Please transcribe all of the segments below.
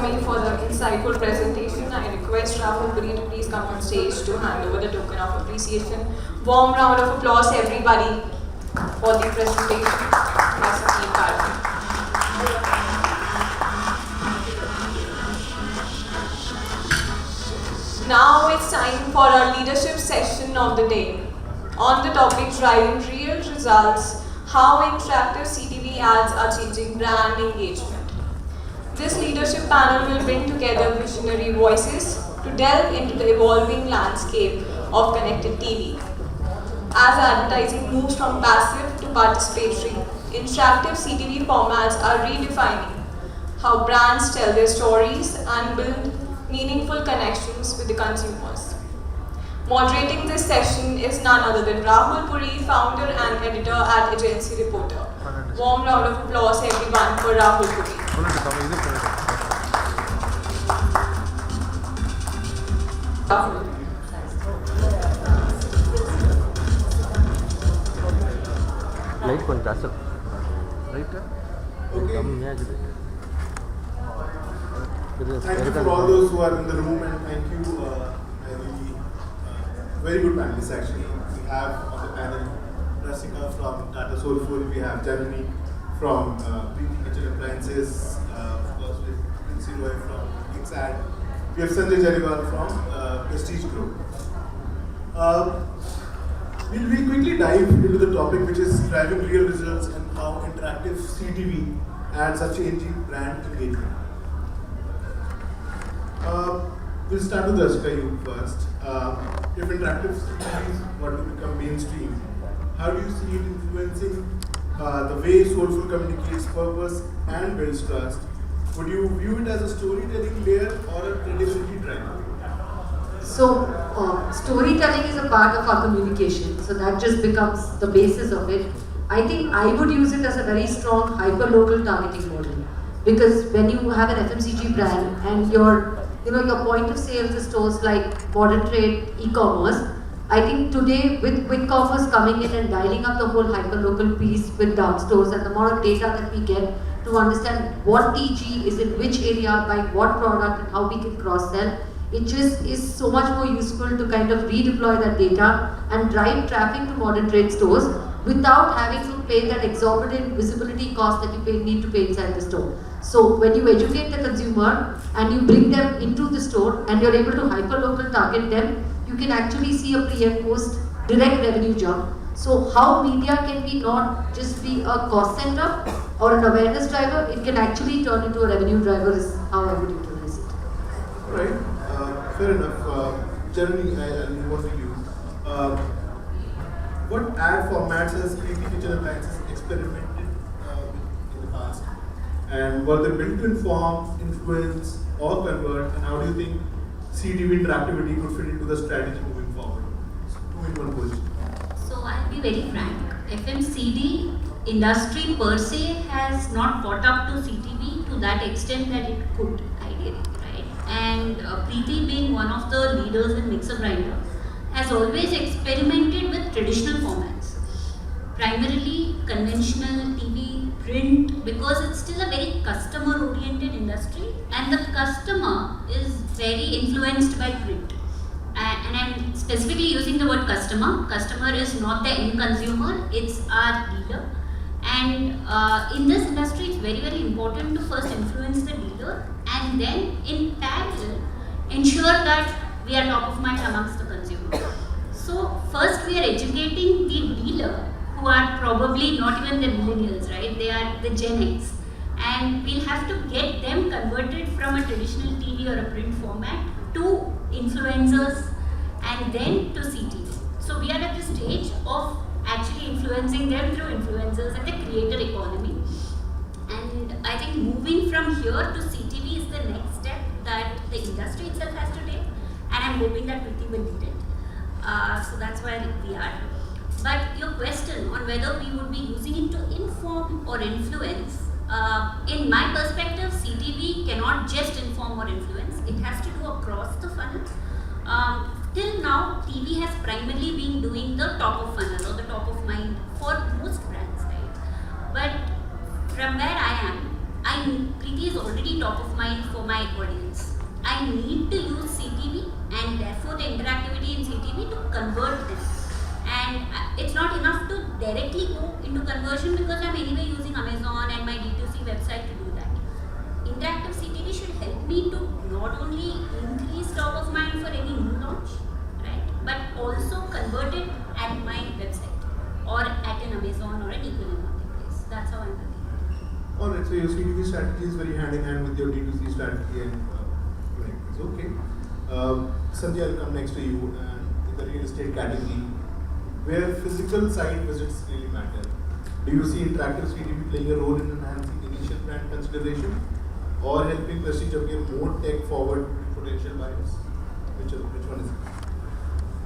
Kandaswamy for the insightful presentation. I request Rahul Puri to please come on stage to hand over the token of appreciation. Warm round of applause everybody for the presentation. Now it's time for our leadership session of the day. On the topic driving real results, how interactive CTV ads are changing brand engagement. This leadership panel will bring together visionary voices to delve into the evolving landscape of connected TV. As advertising moves from passive to participatory, interactive CTV formats are redefining how brands tell their stories and build meaningful connections with the consumers. Moderating this session is none other than Rahul Puri, founder and editor at Agency Reporter. Warm round of applause everyone for Rahul Puri. Rahul. Light one, that's it. Right? Okay. Thank you for all those who are in the room, and thank you, very good panelists actually. We have on the panel Rasika from Tata Soulfull, we have Janani from Preethi and Prrincey, of course with Prrincey from NEXad. We have Sanjay Jariwal from Prestige Group. We'll quickly dive into the topic, which is driving real results and how interactive CTV ads are changing brand engagement. We'll start with Rasika, you first. If interactive CTVs were to become mainstream, how do you see it influencing the way Soulfull communicates purpose and builds trust? Would you view it as a storytelling layer or a credibility driver? So, storytelling is a part of our communication, so that just becomes the basis of it. I think I would use it as a very strong hyper-local targeting model, because when you have an FMCG brand and your point of sale is stores like modern trade, e-commerce, I think today with quick commerce coming in and dialing up the whole hyper-local piece with dark stores and the amount of data that we get to understand what TG is in which area, by what product, and how we can cross-sell, it just is so much more useful to kind of redeploy that data and drive traffic to modern trade stores without having to pay that exorbitant visibility cost that you need to pay inside the store. So when you educate the consumer and you bring them into the store and you're able to hyper-local target them, you can actually see a pre and post direct revenue jump. So how media can be not just be a cost center or an awareness driver, it can actually turn into a revenue driver is how I would utilize it. Right. Fair enough. Janani, I'll move on to you. What ad formats has Preethi experimented with in the past? And were they built to inform, influence, or convert? And how do you think CTV interactivity could fit into the strategy moving forward? So, two in one question. So I'll be very frank. FMCD industry per se has not caught up to CTV to that extent that it could ideally, right? And Preethi, being one of the leaders in mixer grinder, has always experimented with traditional formats, primarily conventional TV, print, because it's still a very customer-oriented industry, and the customer is very influenced by print. And I'm specifically using the word customer. Customer is not the end consumer, it's our dealer. And in this industry, it's very, very important to first influence the dealer and then in parallel ensure that we are top of mind amongst the consumer. So first we are educating the dealer, who are probably not even the millennials, right? They are the Gen X. And we'll have to get them converted from a traditional TV or a print format to influencers and then to CTV. So we are at the stage of actually influencing them through influencers and the creator economy. And I think moving from here to CTV is the next step that the industry itself has to take, and I'm hoping that Preethi will lead it. So that's where we are. But your question on whether we would be using it to inform or influence, in my perspective, CTV cannot just inform or influence. It has to do across the funnel. Till now, TV has primarily been doing the top of funnel or the top of mind for most brands, right? But from where I am, Preethi is already top of mind for my audience. I need to use CTV and therefore the interactivity in CTV to convert this. And it's not enough to directly go into conversion because I'm anyway using Amazon and my D2C website to do that. Interactive CTV should help me to not only increase top of mind for any new launch, right, but also convert it at my website or at an Amazon or an equal marketplace. That's how I'm looking at it. Alright, so your CTV strategy is very hand in hand with your D2C strategy and like it's okay. Sanjay, I'll come next to you and in the real estate category, where physical site visits really matter. Do you see interactive CTV playing a role in enhancing initial brand consideration or helping Prestige appear more tech forward to potential buyers? Which one is it?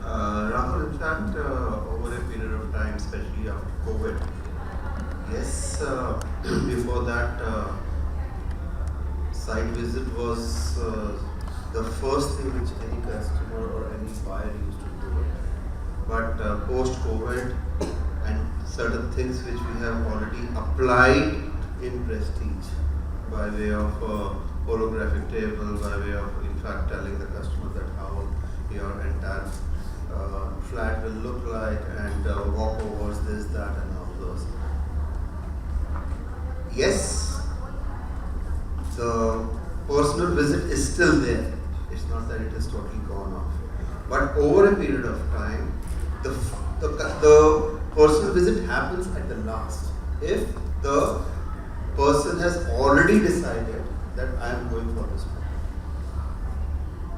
Rahul, in fact, over a period of time, especially after COVID, yes, before that, site visit was the first thing which any customer or any buyer used to do. But post-COVID and certain things which we have already applied in Prestige by way of holographic table, by way of in fact telling the customer that how your entire flat will look like and walkovers, this, that and all those. Yes, the personal visit is still there. It's not that it is totally gone off. But over a period of time, the personal visit happens at the last. If the person has already decided that I am going for this one.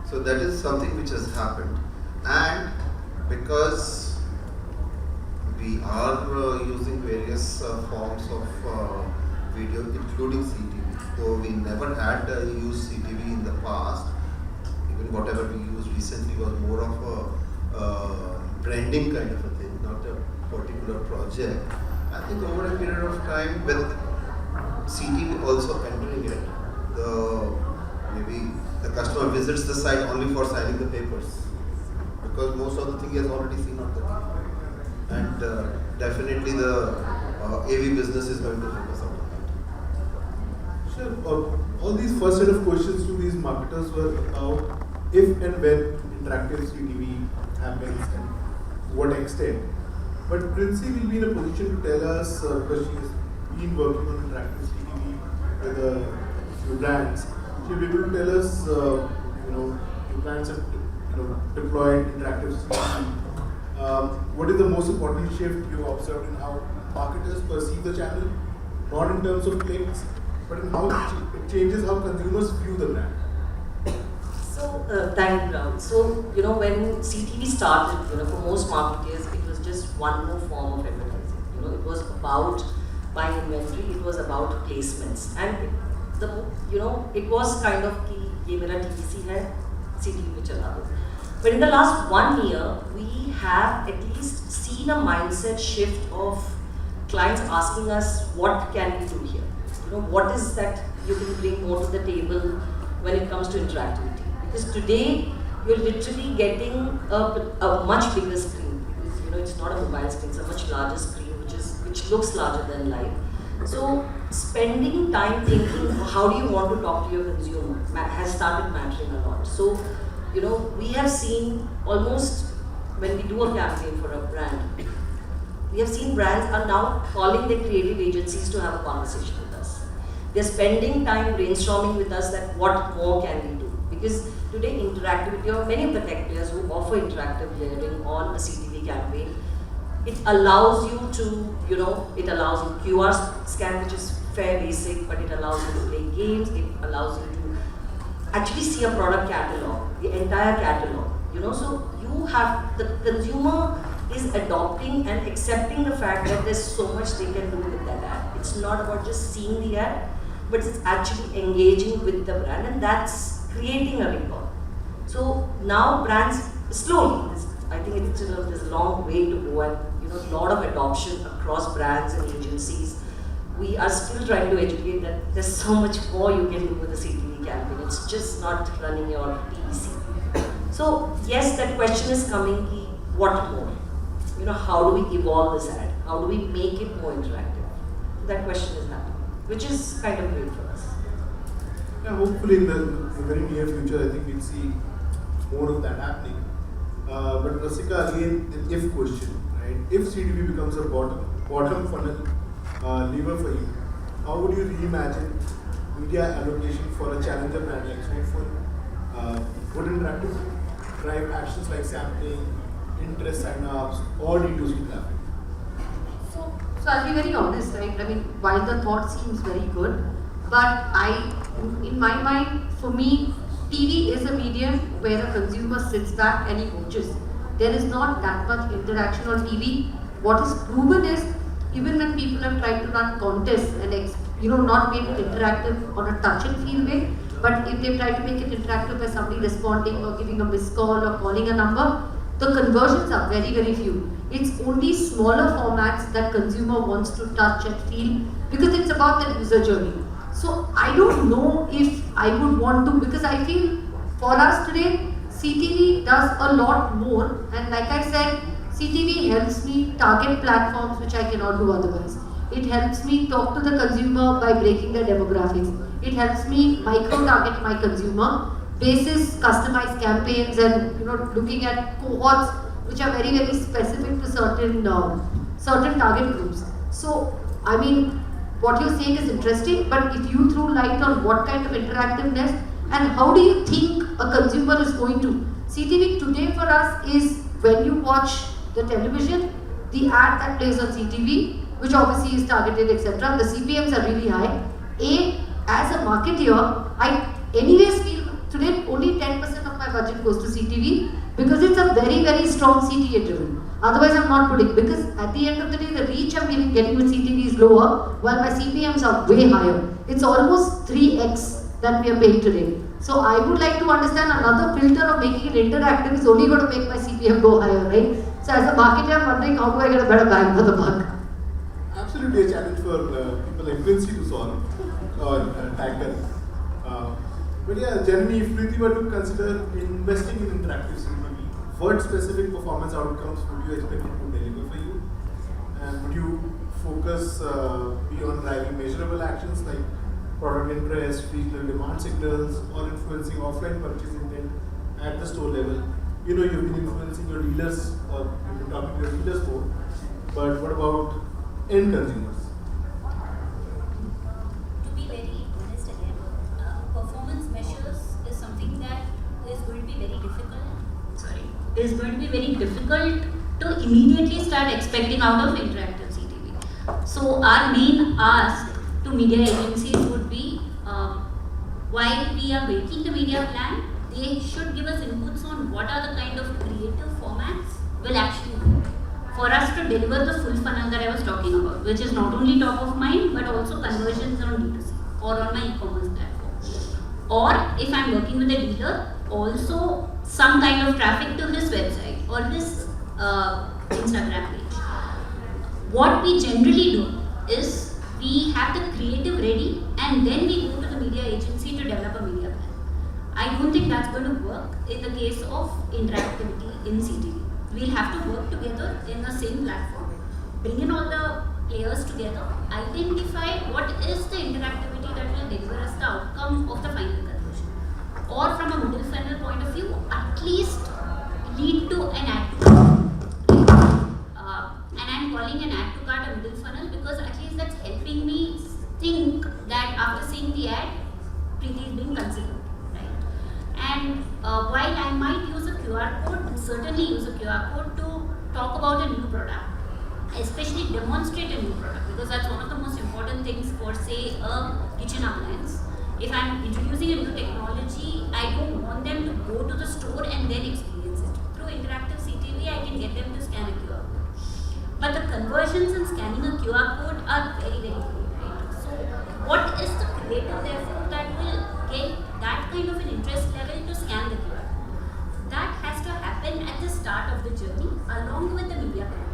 So that is something which has happened. And because we are using various forms of video, including CTV, though we never had used CTV in the past, even whatever we used recently was more of a branding kind of a thing, not a particular project. I think over a period of time, with CTV also entering it, maybe the customer visits the site only for signing the papers, because most of the thing he has already seen on the TV. And definitely the AV business is going to focus on that. Sure. All these first set of questions to these marketers were about if and when interactive CTV happens and what extent. But Prrincey will be in a position to tell us, because she has been working on interactive CTV with a few brands. She'll be able to tell us, your brands have deployed interactive CTV. What is the most important shift you've observed in how marketers perceive the channel, not in terms of clicks, but in how it changes how consumers view the brand? So, thank you, Rahul. So, when CTV started, for most marketers, it was just one more form of advertising. It was about buying inventory, it was about placements. And it was kind of कि ये मेरा TVC है, CTV पे चला दो. But in the last 1 year, we have at least seen a mindset shift of clients asking us, what can we do here? What is that you can bring more to the table when it comes to interactivity? Because today, you're literally getting a much bigger screen. Because, it's not a mobile screen, it's a much larger screen, which looks larger than life. So, spending time thinking, how do you want to talk to your consumer has started mattering a lot. So, we have seen almost, when we do a campaign for a brand, we have seen brands are now calling their creative agencies to have a conversation with us. They're spending time brainstorming with us that what more can we do. Because today interactivity, or many of the tech players who offer interactive layering on a CTV campaign, it allows you to, it allows you QR scan, which is fair basic, but it allows you to play games, it allows you to actually see a product catalog, the entire catalog, so you have, the consumer is adopting and accepting the fact that there's so much they can do with that ad. It's not about just seeing the ad, but it's actually engaging with the brand, and that's creating a recall. So now brands, slowly, I think there's a long way to go, and a lot of adoption across brands and agencies. We are still trying to educate that there's so much more you can do with a CTV campaign. It's just not running your TVC. So yes, that question is coming, what more? How do we evolve this ad? How do we make it more interactive? That question is happening, which is kind of great for us. Yeah, hopefully in the very near future, I think we'll see more of that happening. But Rasika, again, an if question, right? If CTV becomes a bottom funnel lever for you, how would you reimagine media allocation for a challenger brand like Soulfull? Would interactive drive actions like sampling, interest sign-ups, or D2C traffic? So I'll be very honest, right? I mean, while the thought seems very good, but in my mind, for me, TV is a medium where a consumer sits back and he watches. There is not that much interaction on TV. What is proven is, even when people have tried to run contests and not made it interactive on a touch and feel way, but if they try to make it interactive by somebody responding or giving a missed call or calling a number, the conversions are very, very few. It's only smaller formats that consumer wants to touch and feel because it's about that user journey. So I don't know if I would want to, because I feel for us today, CTV does a lot more, and like I said, CTV helps me target platforms which I cannot do otherwise. It helps me talk to the consumer by breaking their demographics. It helps me micro-target my consumer basis customized campaigns and looking at cohorts which are very, very specific to certain target groups. So I mean, what you're saying is interesting, but if you throw light on what kind of interactiveness and how do you think a consumer is going to? CTV today for us is when you watch the television, the ad that plays on CTV, which obviously is targeted, etc. The CPMs are really high. As a marketeer, I anyways feel today only 10% of my budget goes to CTV because it's a very, very strong CTA driven. Otherwise, I'm not putting, because at the end of the day, the reach I'm getting with CTV is lower, while my CPMs are way higher. It's almost 3x that we are paying today. So I would like to understand another filter of making it interactive is only going to make my CPM go higher, right? So as a marketer, I'm wondering how do I get a better bang for the buck? Absolutely a challenge for people like Prrincey to solve or tackle. But yeah, Janani, if Preethi were to consider investing in interactive CTV, what specific performance outcomes would you expect it to deliver for you? And would you focus beyond driving measurable actions like product interest, regional demand signals, or influencing offline purchase intent at the store level? You've been influencing your dealers, or you've been talking to your dealers more, but what about end consumers? To be very honest again, performance measures is something that is going to be very difficult. Is going to be very difficult to immediately start expecting out of interactive CTV. So our main ask to media agencies would be, while we are making the media plan, they should give us inputs on what are the kind of creative formats will actually work for us to deliver the full funnel that I was talking about, which is not only top of mind but also conversions on D2C or on my e-commerce platform. Or if I'm working with a dealer, also some kind of traffic to his website or his Instagram page. What we generally do is we have the creative ready and then we go to the media agency to develop a media plan. I don't think that's going to work in the case of interactivity in CTV. We'll have to work together in the same platform, bring in all the players together, identify what is the interactivity that will deliver us the outcome of the final conversion. Or from a middle funnel point of view, at least lead to an add to cart. And I'm calling an add to cart a middle funnel because at least that's helping me think that after seeing the ad, Preethi is being considered. And while I might use a QR code, certainly use a QR code to talk about a new product, especially demonstrate a new product, because that's one of the most important things for, say, a kitchen appliance. If I'm introducing a new technology, I don't want them to go to the store and then experience it. Through interactive CTV, I can get them to scan a QR code. But the conversions in scanning a QR code are very, very low, right? So what is the creative, therefore, that will get that kind of an interest level to scan the QR code? That has to happen at the start of the journey along with the media plan,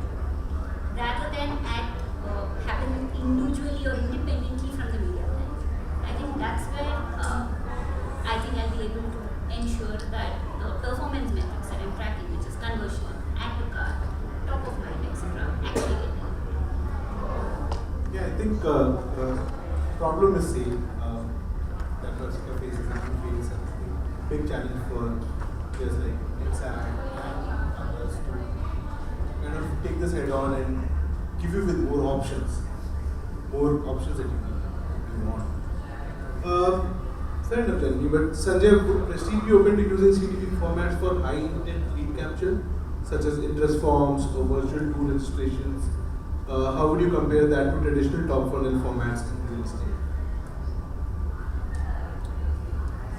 rather than happen individually or independently from the media plan. I think that's where I think I'll be able to ensure that the performance metrics that I'm tracking, which is conversion, add to cart, top of mind, etc., actually get there. Yeah, I think problem is same. That Rasika faces and you face, and it's a big challenge for players like NEXad and others to kind of take this head on and give you with more options that you want. Fair enough, Janani, but Sanjay, would Prestige be open to using CTV formats for high intent lead capture, such as interest forms or virtual tool registrations? How would you compare that to traditional top funnel formats in real estate?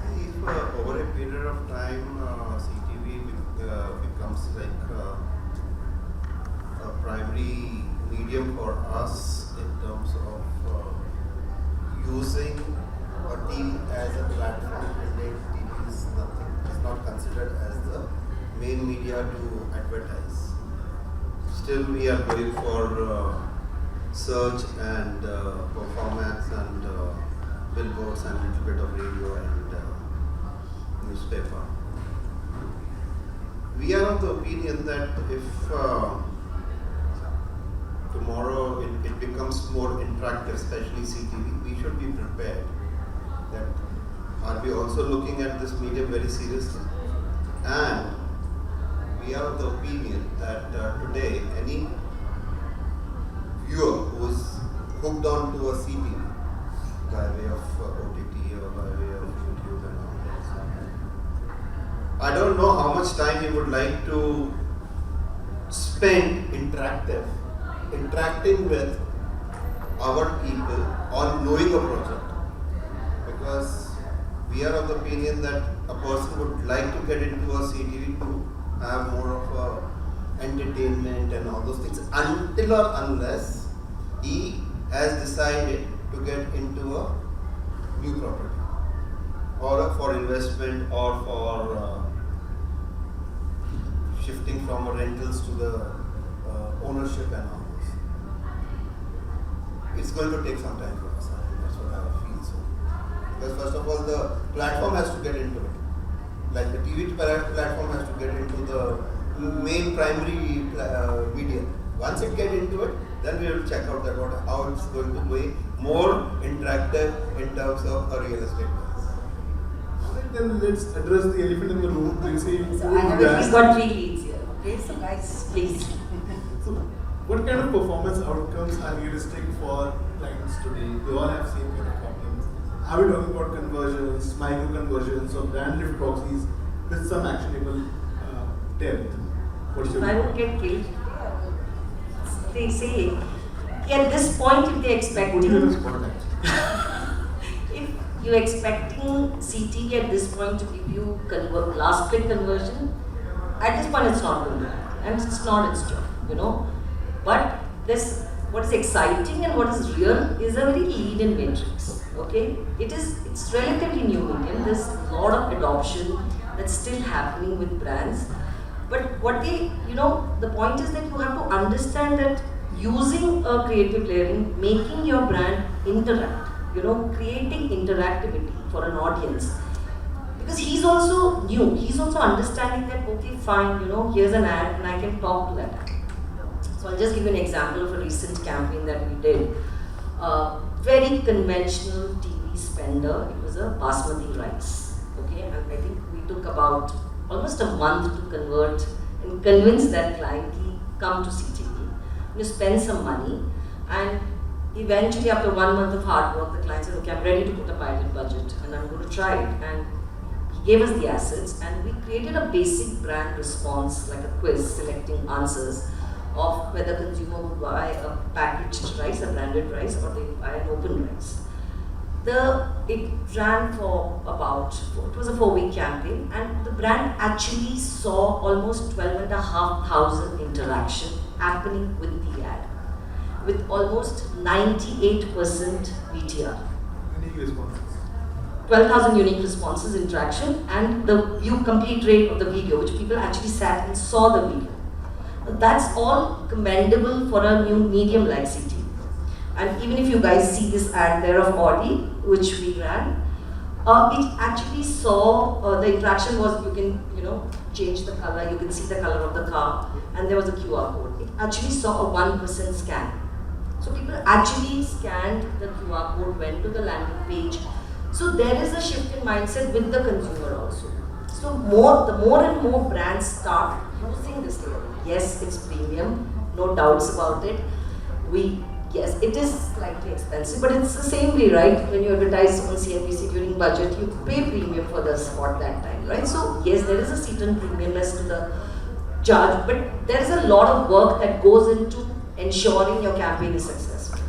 See, if over a period of time CTV becomes like a primary medium for us in terms of using a TV as a platform, and TV is not considered as the main media to advertise. Still, we are going for search and performance and billboards and a little bit of radio and newspaper. We are of the opinion that if tomorrow it becomes more interactive, especially CTV, we should be prepared. That are we also looking at this medium very seriously? And we are of the opinion that today any viewer who is hooked on to a CTV by way of OTT or by way of YouTube and all that, I don't know how much time he would like to spend interacting with our people on knowing a project, because we are of the opinion that a person would like to get into a CTV to have more of a entertainment and all those things until or unless he has decided to get into a new property or for investment or for shifting from rentals to the ownership and all this. It's going to take some time for us. I think that's what I feel so. Because first of all, the platform has to get into it. Like the TV platform has to get into the main primary media. Once it gets into it, then we will check out that how it's going to be more interactive in terms of a real estate business. Alright, then let's address the elephant in the room. Prrincey, So I have at least got 3 leads here. Okay, so guys, please. So, what kind of performance outcomes are realistic for clients today? They all have same kind of problems. Are we talking about conversions, micro conversions, or brand lift proxies with some actionable depth? What's your I would get killed. They say, at this point, if they're expecting, if you're expecting CTV at this point to give you last click conversion, at this point it's not going to happen, and it's not its job, But this, what is exciting and what is real is a very lead-in matrix. Okay, it's relatively new medium. There's a lot of adoption that's still happening with brands. But what the point is that you have to understand that using a creative layering, making your brand interact, creating interactivity for an audience. Because he's also new, he's also understanding that, okay, fine, here's an ad and I can talk to that ad. So I'll just give you an example of a recent campaign that we did. Very conventional TV spender, it was a basmati rice. Okay, and I think we took about almost a month to convert and convince that client to come to CTV, spend some money, and eventually after 1 month of hard work, the client said, okay, I'm ready to put a pilot budget and I'm going to try it. And he gave us the assets and we created a basic brand response, like a quiz selecting answers of whether consumer would buy a packaged rice, a branded rice, or they buy an open rice. It ran for it was a 4-week campaign, and the brand actually saw almost 12,500 interaction happening with the ad, with almost 98% VTR. Unique responses. 12,000 unique responses, interaction, and the view complete rate of the video, which people actually sat and saw the video. That's all commendable for a new medium like CTV. And even if you guys see this ad there of Audi, which we ran, it actually saw, the interaction was you can, change the color, you can see the color of the car, and there was a QR code. It actually saw a 1% scan. So people actually scanned the QR code, went to the landing page, So there is a shift in mindset with the consumer also. So the more and more brands start using this layer. Yes, it's premium, no doubts about it. Yes, it is slightly expensive, but it's the same way, right? When you advertise on CNBC during budget, you pay premium for the spot that time, right? So yes, there is a certain premiumness to the charge, but there is a lot of work that goes into ensuring your campaign is successful.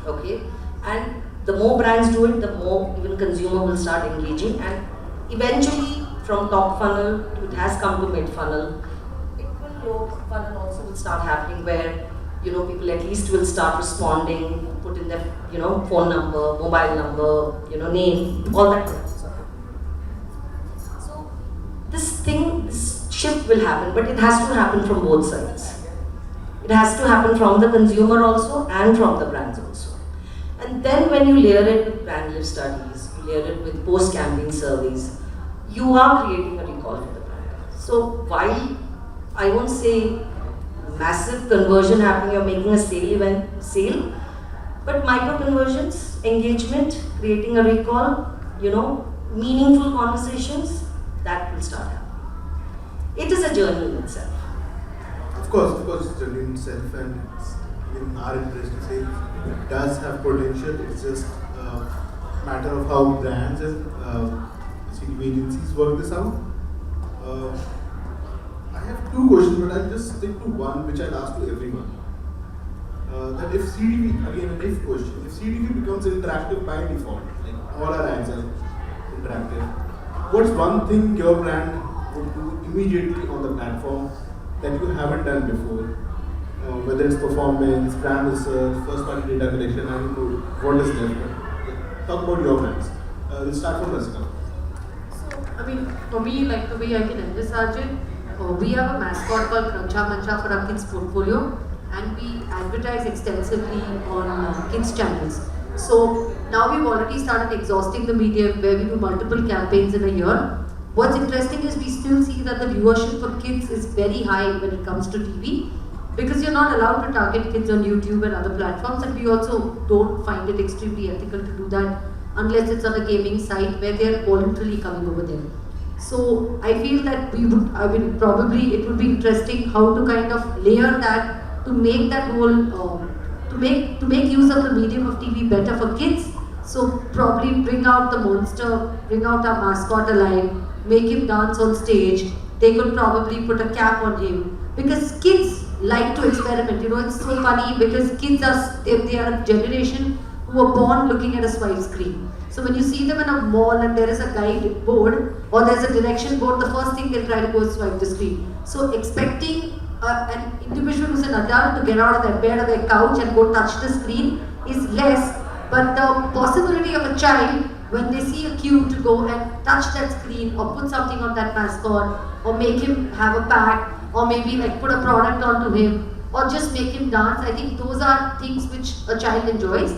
Okay, and the more brands do it, the more even consumer will start engaging, and eventually from top funnel it has come to mid funnel. It will low funnel also will start happening where people at least will start responding, put in their phone number, mobile number, name, all that kind of stuff. So this shift will happen, but it has to happen from both sides. It has to happen from the consumer also and from the brands also. And then when you layer it with brand lift studies, you layer it with post-campaign surveys, you are creating a recall for the brand. So while I won't say massive conversion happening, you're making a sale, but micro conversions, engagement, creating a recall, meaningful conversations, that will start happening. It is a journey in itself. Of course, it's a journey in itself, and it's in our interest to say it does have potential. It's just a matter of how brands and CTV agencies work this out. I have two questions, but I'll just stick to one which I'll ask to everyone. That if CTV, again an if question, if CTV becomes interactive by default, like all our ads are interactive, what's one thing your brand would do immediately on the platform that you haven't done before? Whether it's performance, brand research, first party data collection, I don't know what is left. But talk about your brands. We'll start from Rasika. So, for me, like the way I can envisage it, we have a mascot called Krancha Mancha for our kids portfolio, and we advertise extensively on kids channels. So now we've already started exhausting the medium where we do multiple campaigns in a year. What's interesting is we still see that the viewership for kids is very high when it comes to TV, because you're not allowed to target kids on YouTube and other platforms, and we also don't find it extremely ethical to do that unless it's on a gaming site where they're voluntarily coming over there. So I feel that probably it would be interesting how to kind of layer that to make that whole, to make use of the medium of TV better for kids. So probably bring out the monster, bring out our mascot alive, make him dance on stage. They could probably put a cap on him, because kids like to experiment. It's so funny because kids they are a generation who are born looking at a swipe screen. So when you see them in a mall and there is a guide board or there's a direction board, the first thing they'll try to go is swipe the screen. So expecting an individual who's an adult to get out of their bed or their couch and go touch the screen is less, but the possibility of a child, when they see a cue to go and touch that screen or put something on that mascot or make him have a pack or maybe like put a product onto him or just make him dance, I think those are things which a child enjoys.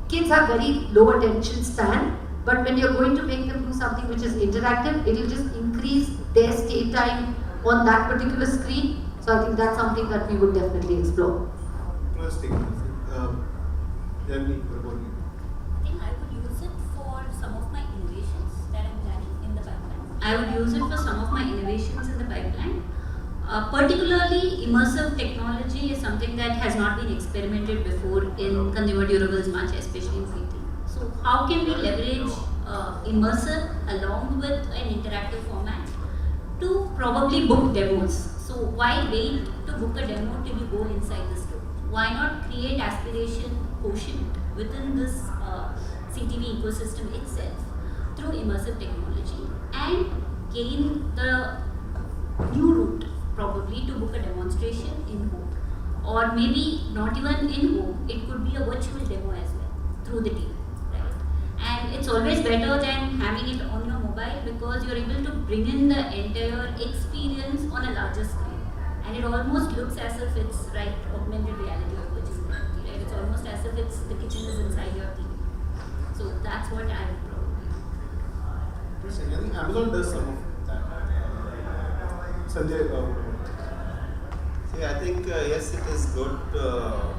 Kids have very low attention span, but when you're going to make them do something which is interactive, it will just increase their stay time on that particular screen. So I think that's something that we would definitely explore. Interesting. Janani, what about you? I think I would use it for some of my innovations that I'm planning in the pipeline. I would use it for some of my innovations in the pipeline. Particularly immersive technology is something that has not been experimented before in consumer durables much, especially in CT. So how can we leverage immersive along with an interactive format to probably book demos? So why wait to book a demo till you go inside the store? Why not create aspiration quotient within this CTV ecosystem itself through immersive technology and gain the new route probably to book a demonstration in home, or maybe not even in home, it could be a virtual demo as well through the TV, right? And it's always better than having it on your mobile because you're able to bring in the entire experience on a larger screen, and it almost looks as if it's augmented reality or virtual reality, right? It's almost as if it's the kitchen is inside your TV. So that's what I would probably do. Interesting. I think Amazon does some of that. Sanjay, See, I think yes, it is good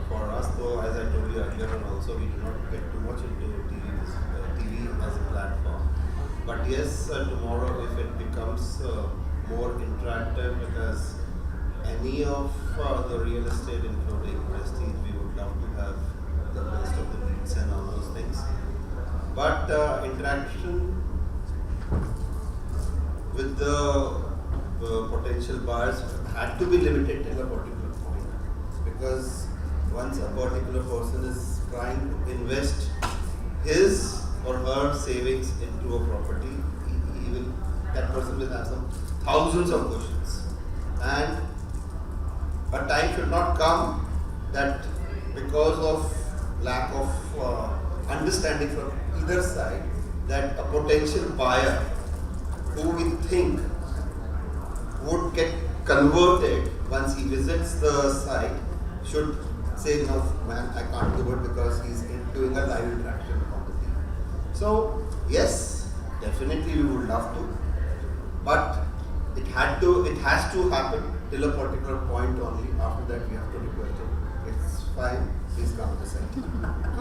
for us, though, as I told you earlier, and also we do not get too much into TV CTV as a platform. But yes, tomorrow if it becomes more interactive, because any of the real estate, including Prestige, we would love to have the best of the leads and all those things. But interaction with the potential buyers had to be limited till a particular point, because once a particular person is trying to invest his or her savings into a property, that person will have some thousands of questions, and a time should not come that because of lack of understanding from either side, that a potential buyer who we think would get converted once he visits the site should say, no man, I can't do it because he's doing a live interaction on the thing. So yes, definitely we would love to, but it has to happen till a particular point only. After that we have to request it. It's fine, please come to the site.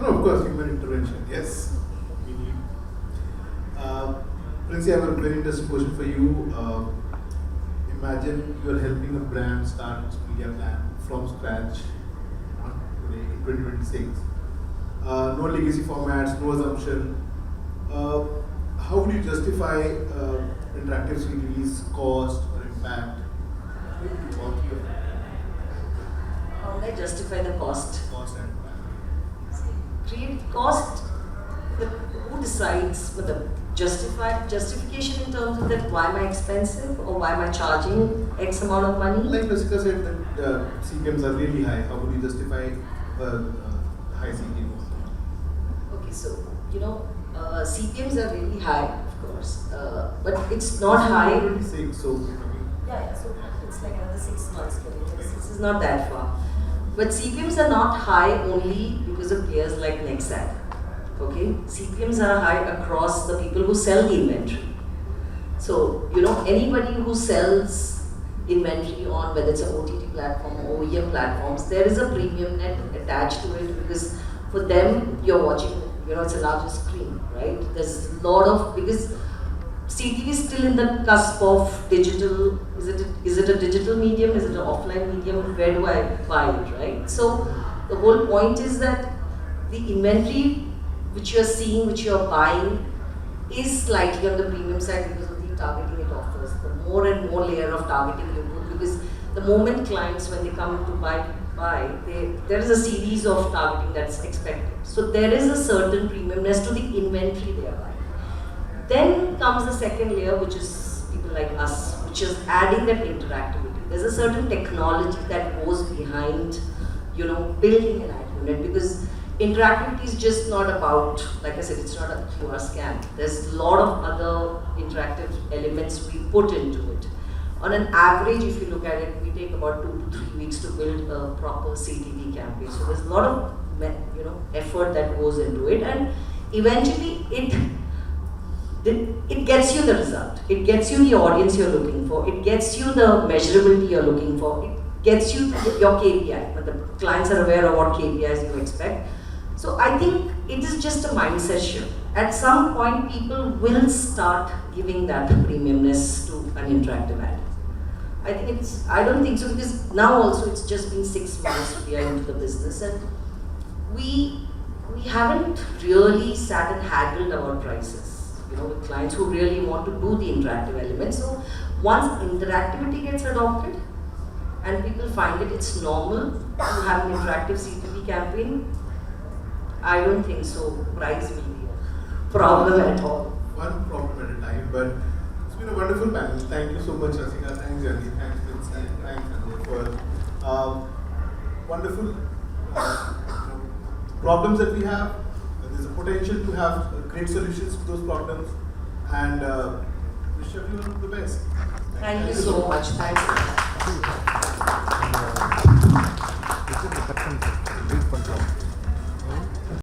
No, of course, human intervention, yes, we need. Prrincey, I have a very interesting question for you. Imagine you are helping a brand start its media plan from scratch today in 2026. No legacy formats, no assumption. How would you justify interactive CTV's cost or impact? All three of them. How would I justify the cost? Cost and impact. Create cost, who decides with the justification in terms of that, why am I expensive or why am I charging X amount of money? Like Rasika said that CPMs are really high. How would you justify high CPMs? Okay, so CPMs are really high, of course, but it's not high. 26, so Yeah, so it's like another 6 months. This is not that far. But CPMs are not high only because of players like NEXad. Okay, CPMs are high across the people who sell the inventory. So anybody who sells inventory on whether it's an OTT platform or OEM platforms, there is a premium net attached to it, because for them you're watching. It's a larger screen, right? There's a lot of, because CTV is still in the cusp of digital. Is it a digital medium? Is it an offline medium? Where do I buy it, right? So the whole point is that the inventory which you're seeing, which you're buying, is slightly on the premium side because of the targeting it offers. The more and more layer of targeting you put, because the moment clients, when they come to buy, there is a series of targeting that's expected. So there is a certain premiumness to the inventory they are buying. Then comes the second layer, which is people like us, which is adding that interactivity. There's a certain technology that goes behind, building an ad unit, because interactivity is just not about, like I said, it's not a QR scan. There's a lot of other interactive elements we put into it. On an average, if you look at it, we take about 2 to 3 weeks to build a proper CTV campaign. So there's a lot of effort that goes into it, and eventually it gets you the result. It gets you the audience you're looking for. It gets you the measurability you're looking for. It gets you your KPI. But the clients are aware of what KPIs you expect. So I think it is just a mindset shift. At some point, people will start giving that premiumness to an interactive ad. I don't think so, because now also it's just been 6 months we are into the business, and we haven't really sat and haggled our prices, with clients who really want to do the interactive element. So once interactivity gets adopted and people find it's normal to have an interactive CTV campaign, I don't think so price will be a problem at all. One problem at a time, but it's been a wonderful panel. Thank you so much, Rasika. Thanks, Janani. Thanks, Preethi. Thanks, Sanjay, for wonderful problems that we have. There's a potential to have great solutions to those problems, and wish everyone the best. Thank you so much. Thanks.